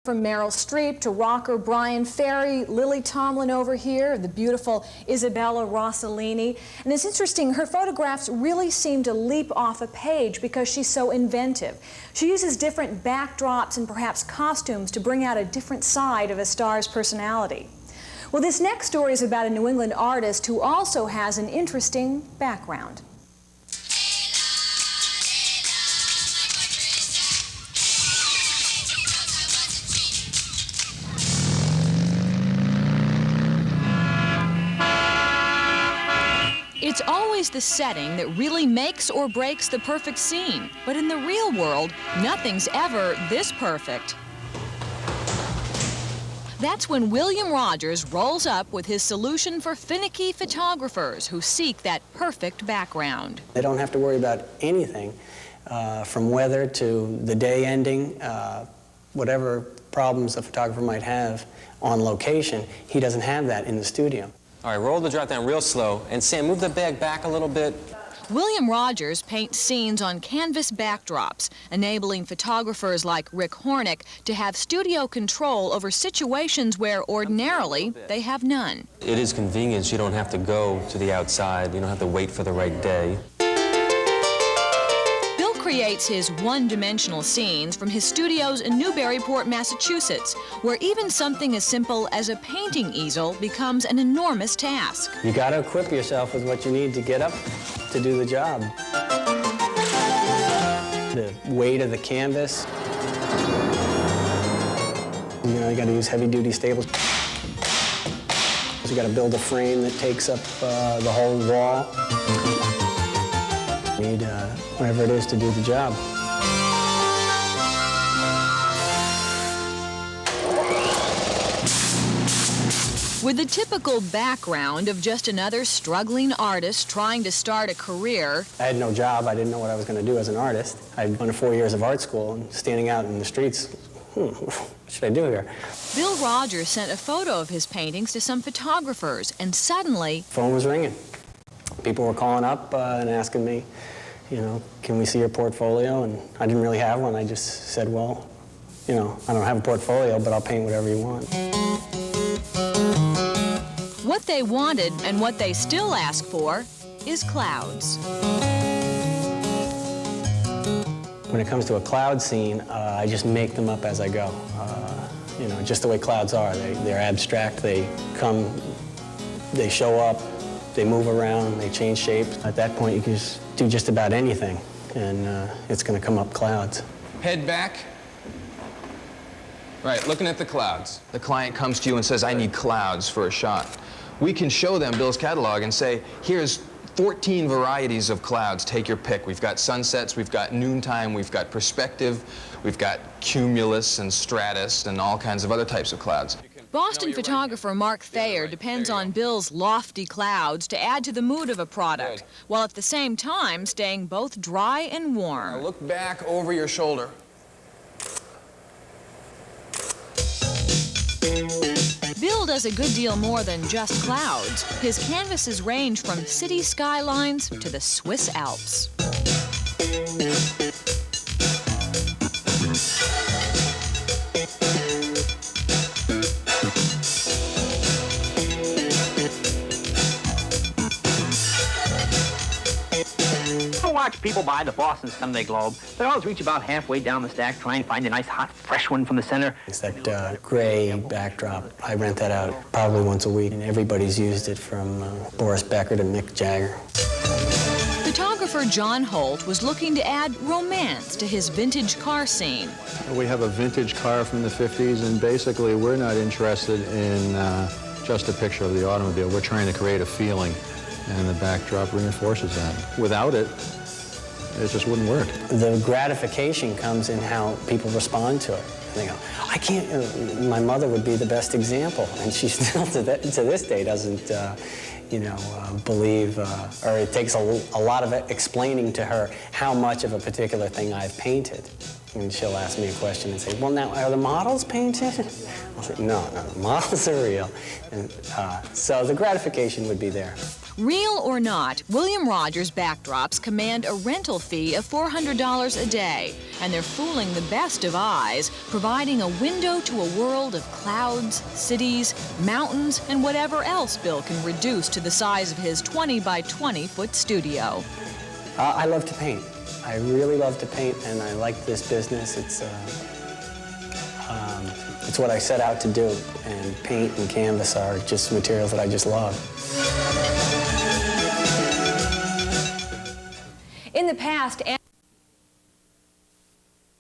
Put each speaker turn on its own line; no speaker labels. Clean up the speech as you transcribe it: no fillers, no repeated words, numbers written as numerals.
From Meryl Streep to rocker Brian Ferry, Lily Tomlin over here, the beautiful Isabella Rossellini. And it's interesting, her photographs really seem to leap off a page because she's so inventive. She uses different backdrops and perhaps costumes to bring out a different side of a star's personality. Well, this next story is about a New England artist who also has an interesting background. It's always the setting that really makes or breaks the perfect scene. But in the real world, nothing's ever this perfect. That's when William Rogers rolls up with his solution for finicky photographers who seek that perfect background.
They don't have to worry about anything, from weather to the day ending, whatever problems a photographer might have on location. He doesn't have that in the studio.
All right, roll the drop down real slow. And Sam, move the bag back a little bit.
William Rogers paints scenes on canvas backdrops, enabling photographers like Rick Hornick to have studio control over situations where ordinarily they have none.
It is convenience. You don't have to go to the outside. You don't have to wait for the right day.
Bill creates his one-dimensional scenes from his studios in Newburyport, Massachusetts, where even something as simple as a painting easel becomes an enormous task.
You got to equip yourself with what you need to get up to do the job. The weight of the canvas. You know, you got to use heavy-duty staples. You got to build a frame that takes up the whole wall. You need whatever it is to do the job.
With the typical background of just another struggling artist trying to start a career.
I had no job. I didn't know what I was going to do as an artist. I'd gone to 4 years of art school and standing out in the streets, what should I do here?
Bill Rogers sent a photo of his paintings to some photographers, and suddenly...
Phone was ringing. People were calling up and asking me, you know, can we see your portfolio? And I didn't really have one. I just said, well, you know, I don't have a portfolio, but I'll paint whatever you want.
What they wanted, and what they still ask for, is clouds.
When it comes to a cloud scene, I just make them up as I go. You know, just the way clouds are. They're abstract. They come, they show up, they move around, they change shapes. At that point, you can just do just about anything, and it's going to come up clouds.
Head back. Right, looking at the clouds. The client comes to you and says, I need clouds for a shot. We can show them Bill's catalog and say, here's 14 varieties of clouds. Take your pick. We've got sunsets, we've got noontime, we've got perspective, we've got cumulus and stratus and all kinds of other types of clouds.
Boston photographer Mark Thayer depends on Bill's lofty clouds to add to the mood of a product, while at the same time staying both dry and warm.
Now look back over your shoulder.
Bill does a good deal more than just clouds. His canvases range from city skylines to the Swiss Alps.
Watch people buy the Boston Sunday Globe. They always reach about halfway down the stack, try and find a nice, hot, fresh one from the center.
It's that gray backdrop. I rent that out probably once a week, and everybody's used it from Boris Becker to Mick Jagger.
Photographer John Holt was looking to add romance to his vintage car scene.
We have a vintage car from the 50s, and basically we're not interested in just a picture of the automobile. We're trying to create a feeling, and the backdrop reinforces that. Without it, it just wouldn't work.
The gratification comes in how people respond to it. They go, I can't, my mother would be the best example, and she still to this day doesn't, you know, believe, or it takes a lot of explaining to her how much of a particular thing I've painted. And she'll ask me a question and say, well, now, are the models painted? I'll say, no, the models are real. And so the gratification would be there.
Real or not, William Rogers backdrops command a rental fee of $400 a day, and they're fooling the best of eyes, providing a window to a world of clouds, cities, mountains, and whatever else Bill can reduce to the size of his 20 by 20 foot studio.
I love to paint. I really love to paint, and I like this business. It's what I set out to do, and paint and canvas are just materials that I just love.
In the past,